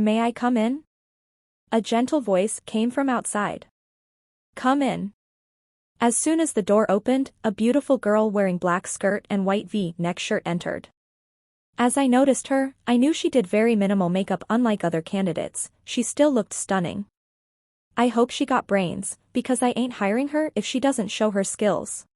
May I come in? A gentle voice came from outside. Come in. As soon as the door opened, a beautiful girl wearing black skirt and white V-neck shirt entered. As I noticed her, I knew she did very minimal makeup. Unlike other candidates, she still looked stunning. I hope she got brains, because I ain't hiring her if she doesn't show her skills.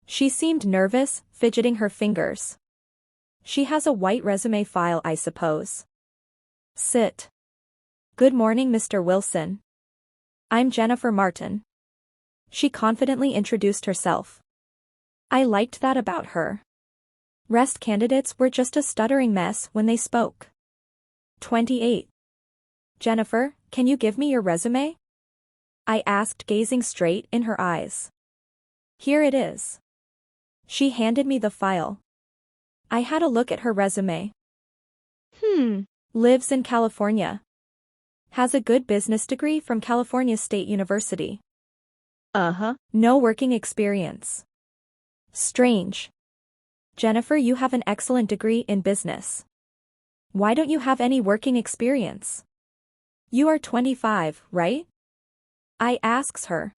She seemed nervous, fidgeting her fingers. She has a white resume file, I suppose. Sit. Good morning, Mr. Wilson. I'm Jennifer Martin. She confidently introduced herself. I liked that about her. Rest candidates were just a stuttering mess when they spoke. 28. Jennifer, can you give me your resume? I asked, gazing straight in her eyes. Here it is. She handed me the file. I had a look at her resume. Lives in California. Has a good business degree from California State University. No working experience. Strange. Jennifer, you have an excellent degree in business. Why don't you have any working experience? You are 25, right? I asks her.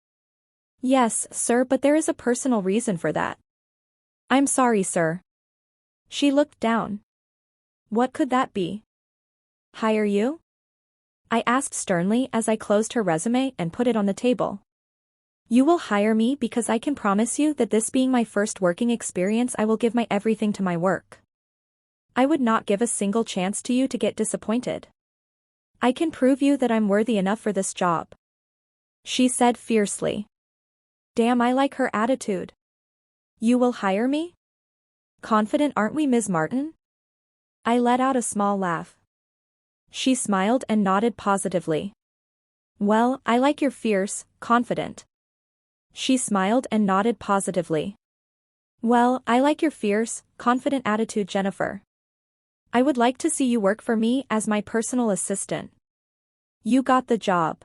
Yes, sir, but there is a personal reason for that. I'm sorry, sir. She looked down. What could that be? Hire you? I asked sternly as I closed her resume and put it on the table. You will hire me because I can promise you that this being my first working experience, I will give my everything to my work. I would not give a single chance to you to get disappointed. I can prove you that I'm worthy enough for this job. She said fiercely. Damn, I like her attitude. You will hire me? Confident, aren't we, Ms. Martin? I let out a small laugh. She smiled and nodded positively. Well, I like your fierce, confident. She smiled and nodded positively. Well, I like your fierce, confident attitude, Jennifer. I would like to see you work for me as my personal assistant. You got the job.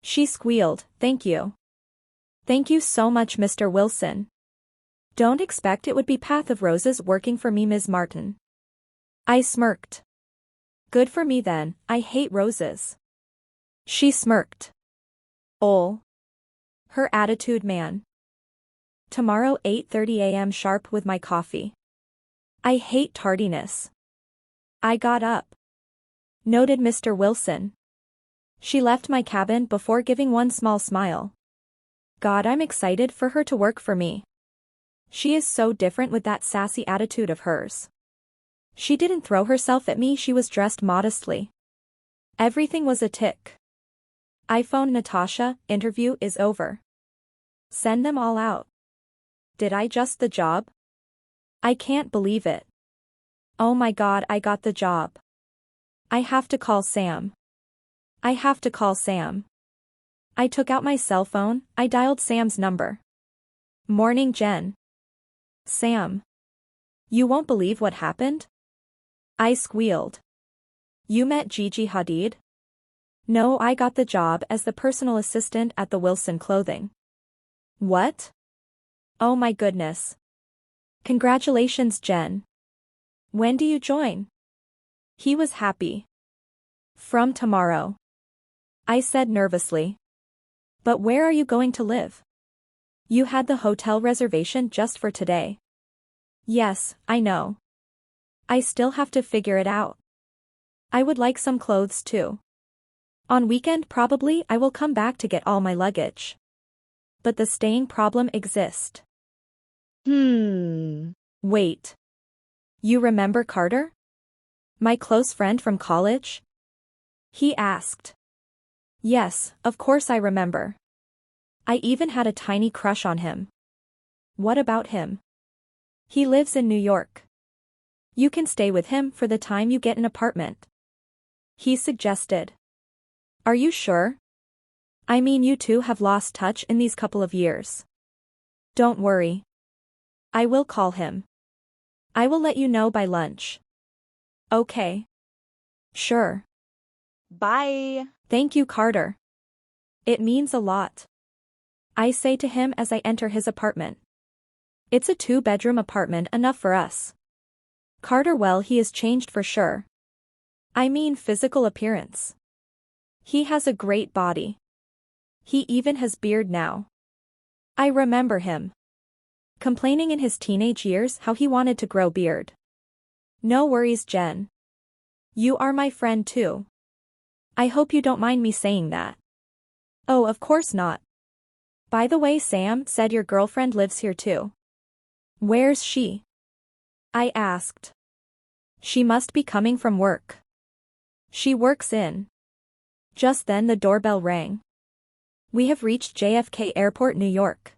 She squealed, thank you. Thank you so much, Mr. Wilson. Don't expect it would be Path of Roses working for me, Ms. Martin. I smirked. Good for me then, I hate roses. She smirked. Her attitude, man. Tomorrow 8:30 a.m. sharp with my coffee. I hate tardiness. I got up. Noted, Mr. Wilson. She left my cabin before giving one small smile. God, I'm excited for her to work for me. She is so different with that sassy attitude of hers. She didn't throw herself at me, she was dressed modestly. Everything was a tick. iPhone Natasha, interview is over. Send them all out. Did I just the job? I can't believe it. Oh my God, I got the job. I have to call Sam. I have to call Sam. I took out my cell phone, I dialed Sam's number. Morning, Jen. Sam. You won't believe what happened? I squealed. You met Gigi Hadid? No, I got the job as the personal assistant at the Wilson Clothing. What? Oh my goodness. Congratulations, Jen. When do you join? He was happy. From tomorrow. I said nervously. But where are you going to live? You had the hotel reservation just for today. Yes, I know. I still have to figure it out. I would like some clothes too. On weekend probably I will come back to get all my luggage. But the staying problem exists. Wait. You remember Carter? My close friend from college? He asked. Yes, of course I remember. I even had a tiny crush on him. What about him? He lives in New York. You can stay with him for the time you get an apartment. He suggested. Are you sure? I mean, you two have lost touch in these couple of years. Don't worry. I will call him. I will let you know by lunch. Okay. Sure. Bye. Thank you, Carter. It means a lot. I say to him as I enter his apartment. It's a 2-bedroom apartment, enough for us. Carter, well, he is changed for sure. I mean physical appearance. He has a great body. He even has beard now. I remember him complaining in his teenage years how he wanted to grow beard. No worries, Jen. You are my friend too. I hope you don't mind me saying that. Oh, of course not. By the way, Sam said your girlfriend lives here too. Where's she? I asked. She must be coming from work. She works in. Just then the doorbell rang. We have reached JFK Airport, New York.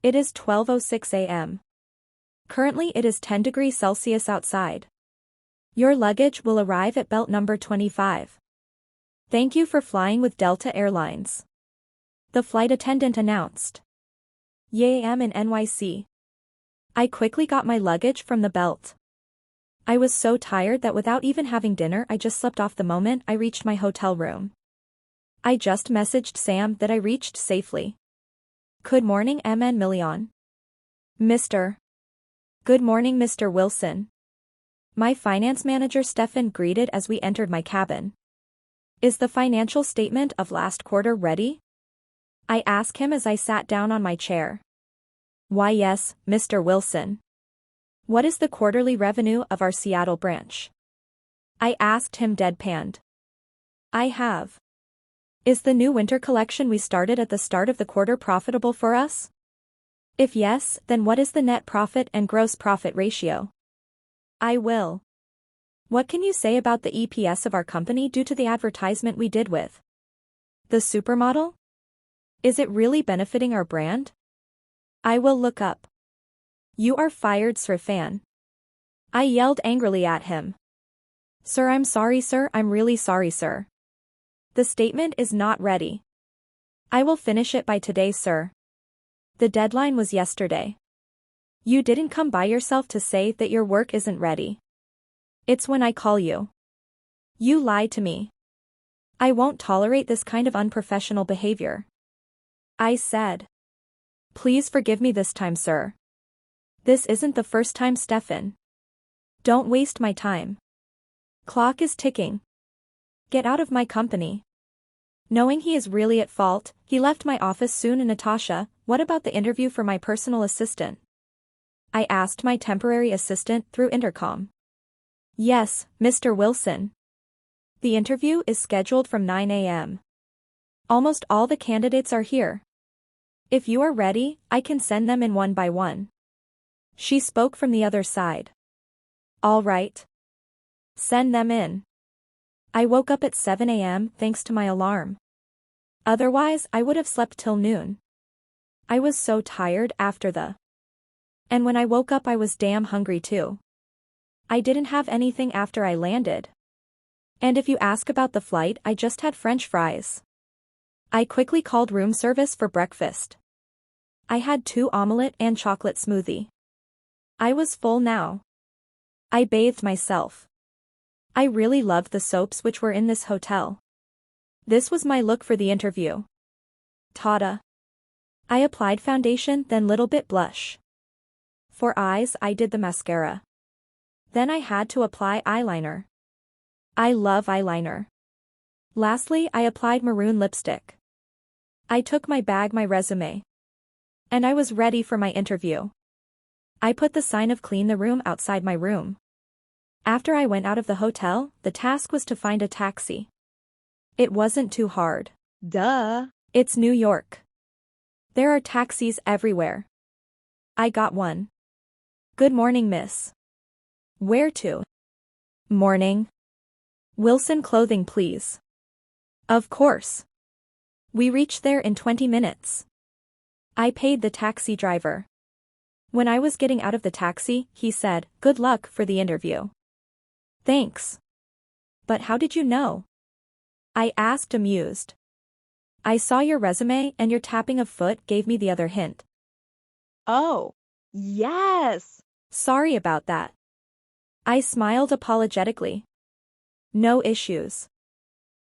It is 12:06 a.m. Currently it is 10 degrees Celsius outside. Your luggage will arrive at belt number 25. Thank you for flying with Delta Airlines. The flight attendant announced. Yeah, I am in NYC. I quickly got my luggage from the belt. I was so tired that without even having dinner I just slept off the moment I reached my hotel room. I just messaged Sam that I reached safely. Good morning, MN Million. Mr. Good morning, Mr. Wilson. My finance manager Stefan greeted as we entered my cabin. Is the financial statement of last quarter ready? I asked him as I sat down on my chair. Why yes, Mr. Wilson. What is the quarterly revenue of our Seattle branch? I asked him deadpanned. I have. Is the new winter collection we started at the start of the quarter profitable for us? If yes, then what is the net profit and gross profit ratio? I will. What can you say about the EPS of our company due to the advertisement we did with the supermodel? Is it really benefiting our brand? I will look up. You are fired, Sir Fan. I yelled angrily at him. Sir, I'm sorry, sir, I'm really sorry, sir. The statement is not ready. I will finish it by today, sir. The deadline was yesterday. You didn't come by yourself to say that your work isn't ready. It's when I call you. You lied to me. I won't tolerate this kind of unprofessional behavior. I said. Please forgive me this time, sir. This isn't the first time, Stefan. Don't waste my time. Clock is ticking. Get out of my company. Knowing he is really at fault, he left my office soon. And Natasha, what about the interview for my personal assistant? I asked my temporary assistant through intercom. Yes, Mr. Wilson. The interview is scheduled from 9 a.m. Almost all the candidates are here. If you are ready, I can send them in one by one. She spoke from the other side. All right. Send them in. I woke up at 7 a.m. thanks to my alarm. Otherwise, I would have slept till noon. I was so tired after and when I woke up I was damn hungry too. I didn't have anything after I landed. And if you ask about the flight, I just had French fries. I quickly called room service for breakfast. I had 2 omelette and chocolate smoothie. I was full now. I bathed myself. I really loved the soaps which were in this hotel. This was my look for the interview. Tada. I applied foundation, then little bit blush. For eyes I did the mascara. Then I had to apply eyeliner. I love eyeliner. Lastly, I applied maroon lipstick. I took my bag, my resume. And I was ready for my interview. I put the sign of clean the room outside my room. After I went out of the hotel, the task was to find a taxi. It wasn't too hard. Duh. It's New York. There are taxis everywhere. I got one. Good morning, miss. Where to? Morning. Wilson Clothing, please. Of course. We reached there in 20 minutes. I paid the taxi driver. When I was getting out of the taxi, he said, "Good luck for the interview." Thanks. But how did you know? I asked, amused. I saw your resume and your tapping of foot gave me the other hint. Oh, yes. Sorry about that. I smiled apologetically. No issues.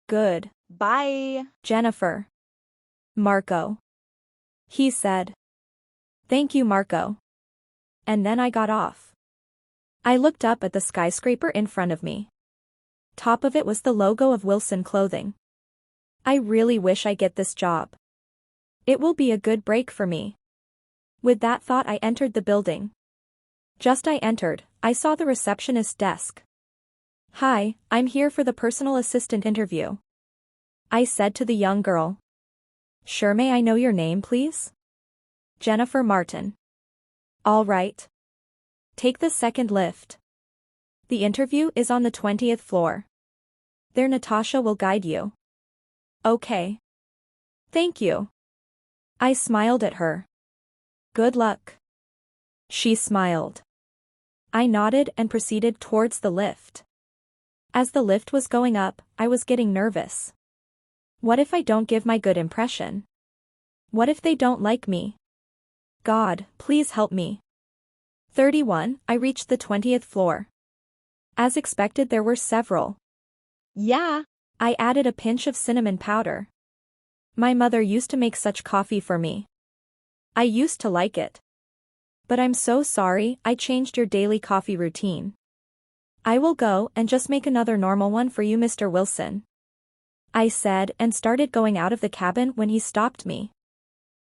Good. Bye. Jennifer. Marco. He said. Thank you, Marco. And then I got off. I looked up at the skyscraper in front of me. Top of it was the logo of Wilson Clothing. I really wish I get this job. It will be a good break for me. With that thought, I entered the building. Just I entered, I saw the receptionist's desk. "Hi, I'm here for the personal assistant interview," I said to the young girl. "Sure, may I know your name, please?" "Jennifer Martin." "All right. Take the second lift. The interview is on the 20th floor. There Natasha will guide you." "Okay. Thank you." I smiled at her. "Good luck." She smiled. I nodded and proceeded towards the lift. As the lift was going up, I was getting nervous. What if I don't give my good impression? What if they don't like me? God, please help me. 31, I reached the 20th floor. As expected, there were several. Yeah. I added a pinch of cinnamon powder. My mother used to make such coffee for me. I used to like it. But I'm so sorry, I changed your daily coffee routine. I will go and just make another normal one for you, Mr. Wilson, I said, and started going out of the cabin when he stopped me.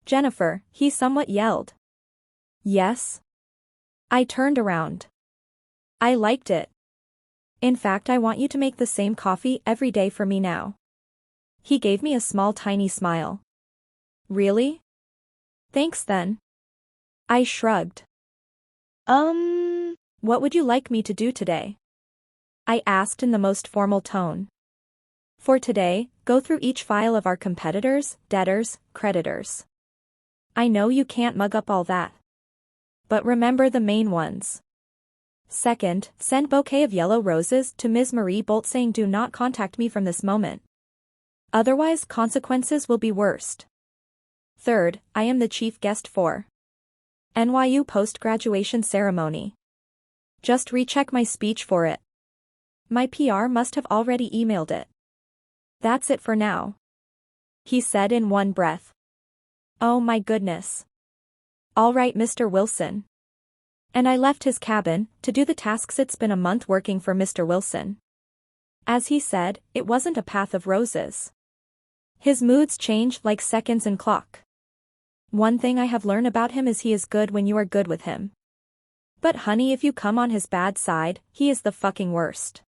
"Jennifer," he somewhat yelled. "Yes?" I turned around. "I liked it. In fact, I want you to make the same coffee every day for me now." He gave me a small tiny smile. "Really? Thanks then." I shrugged. What would you like me to do today?" I asked in the most formal tone. "For today, go through each file of our competitors, debtors, creditors. I know you can't mug up all that. But remember the main ones. Second, send bouquet of yellow roses to Ms. Marie Bolt saying do not contact me from this moment. Otherwise, consequences will be worst. Third, I am the chief guest for NYU post-graduation ceremony. Just recheck my speech for it. My PR must have already emailed it. That's it for now," he said in one breath. Oh my goodness. "All right, Mr. Wilson." And I left his cabin to do the tasks. It's been a month working for Mr. Wilson. As he said, it wasn't a path of roses. His moods change like seconds in clock. One thing I have learned about him is he is good when you are good with him. But honey, if you come on his bad side, he is the fucking worst.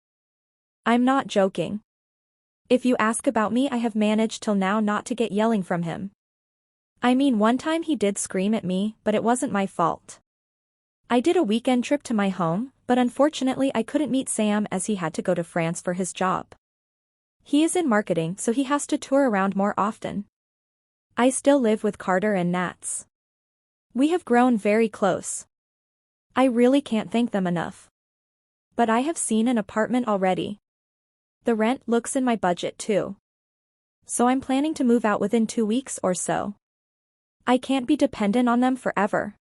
I'm not joking. If you ask about me, I have managed till now not to get yelling from him. I mean, one time he did scream at me, but it wasn't my fault. I did a weekend trip to my home, but unfortunately I couldn't meet Sam as he had to go to France for his job. He is in marketing, so he has to tour around more often. I still live with Carter and Nats. We have grown very close. I really can't thank them enough. But I have seen an apartment already. The rent looks in my budget too. So I'm planning to move out within 2 weeks or so. I can't be dependent on them forever.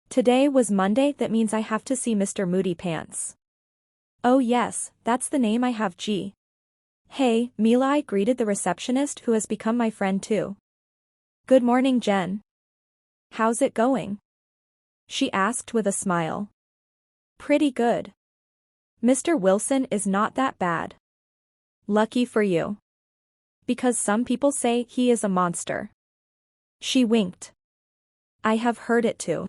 Today was Monday, that means I have to see Mr. Moody Pants. Oh yes, that's the name I have. G. Hey, Mila, I greeted the receptionist who has become my friend too. "Good morning, Jen. How's it going?" she asked with a smile. "Pretty good. Mr. Wilson is not that bad." "Lucky for you. Because some people say he is a monster." She winked. "I have heard it too.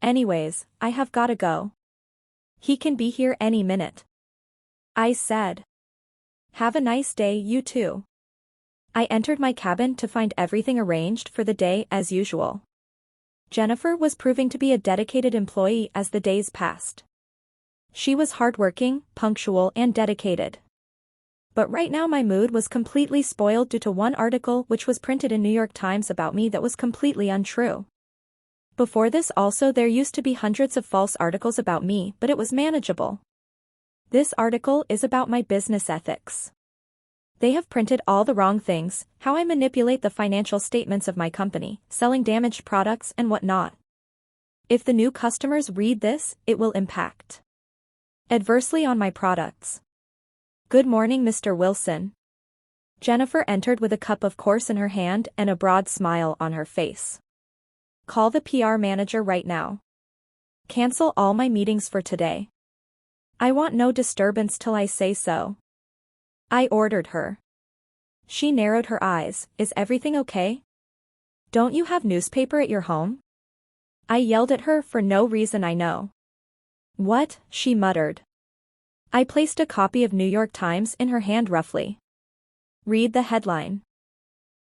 Anyways, I have gotta go. He can be here any minute," I said. "Have a nice day, you too." I entered my cabin to find everything arranged for the day as usual. Jennifer was proving to be a dedicated employee as the days passed. She was hardworking, punctual, and dedicated. But right now my mood was completely spoiled due to one article which was printed in New York Times about me that was completely untrue. Before this also there used to be hundreds of false articles about me, but it was manageable. This article is about my business ethics. They have printed all the wrong things, how I manipulate the financial statements of my company, selling damaged products and whatnot. If the new customers read this, it will impact adversely on my products. "Good morning, Mr. Wilson." Jennifer entered with a cup of course in her hand and a broad smile on her face. "Call the PR manager right now. Cancel all my meetings for today. I want no disturbance till I say so." I ordered her. She narrowed her eyes. Is everything okay? Don't you have newspaper at your home? I yelled at her for no reason I know. What? She muttered. I placed a copy of New York Times in her hand roughly. Read the headline.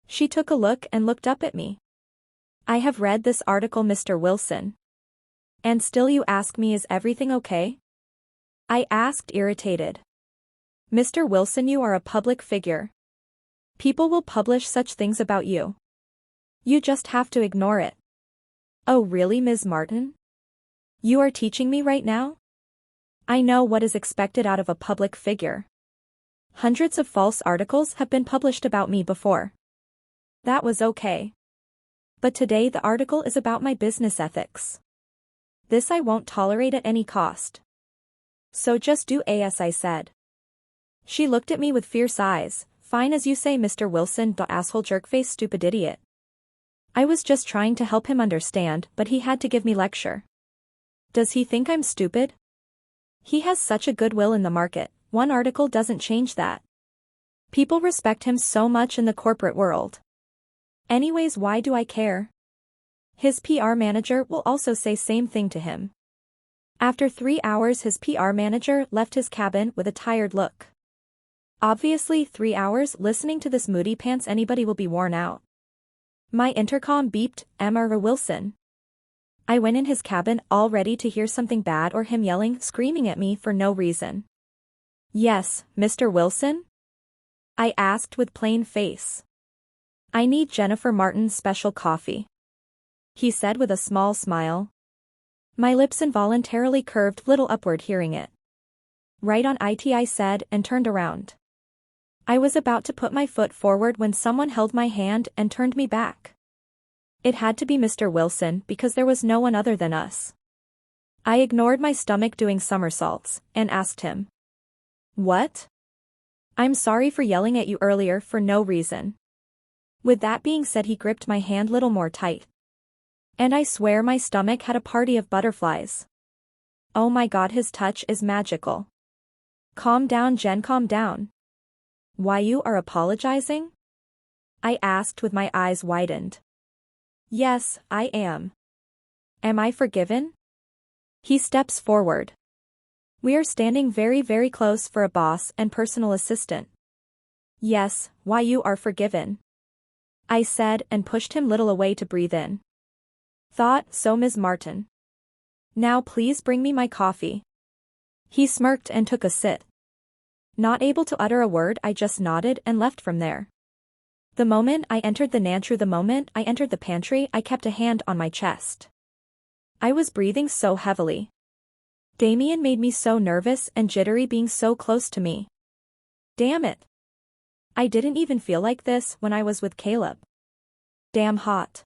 She took a look and looked up at me. I have read this article, Mr. Wilson. And still you ask me, is everything okay? I asked, irritated. Mr. Wilson, you are a public figure. People will publish such things about you. You just have to ignore it. Oh really, Ms. Martin? You are teaching me right now? I know what is expected out of a public figure. Hundreds of false articles have been published about me before. That was okay. But today the article is about my business ethics. This I won't tolerate at any cost. So just do as I said. She looked at me with fierce eyes. Fine as you say, Mr. Wilson, the asshole jerkface stupid idiot. I was just trying to help him understand, but he had to give me lecture. Does he think I'm stupid? He has such a goodwill in the market, one article doesn't change that. People respect him so much in the corporate world. Anyways, why do I care? His PR manager will also say same thing to him. After 3 hours his PR manager left his cabin with a tired look. Obviously 3 hours listening to this moody pants anybody will be worn out. My intercom beeped, Emma Wilson. I went in his cabin all ready to hear something bad or him yelling, screaming at me for no reason. Yes, Mr. Wilson? I asked with plain face. I need Jennifer Martin's special coffee. He said with a small smile. My lips involuntarily curved little upward hearing it. Right on it, I said and turned around. I was about to put my foot forward when someone held my hand and turned me back. It had to be Mr. Wilson because there was no one other than us. I ignored my stomach doing somersaults and asked him. What? I'm sorry for yelling at you earlier for no reason. With that being said, he gripped my hand little more tight. And I swear my stomach had a party of butterflies. Oh my God, his touch is magical. Calm down, Jen, calm down. Why, you are apologizing? I asked with my eyes widened. Yes, I am. Am I forgiven? He steps forward. We are standing very, very close for a boss and personal assistant. Yes, why, you are forgiven. I said and pushed him little away to breathe in. Thought so, Ms. Martin. Now please bring me my coffee. He smirked and took a sip. Not able to utter a word, I just nodded and left from there. The moment I entered the pantry, I kept a hand on my chest. I was breathing so heavily. Damien made me so nervous and jittery being so close to me. Damn it. I didn't even feel like this when I was with Caleb. Damn hot.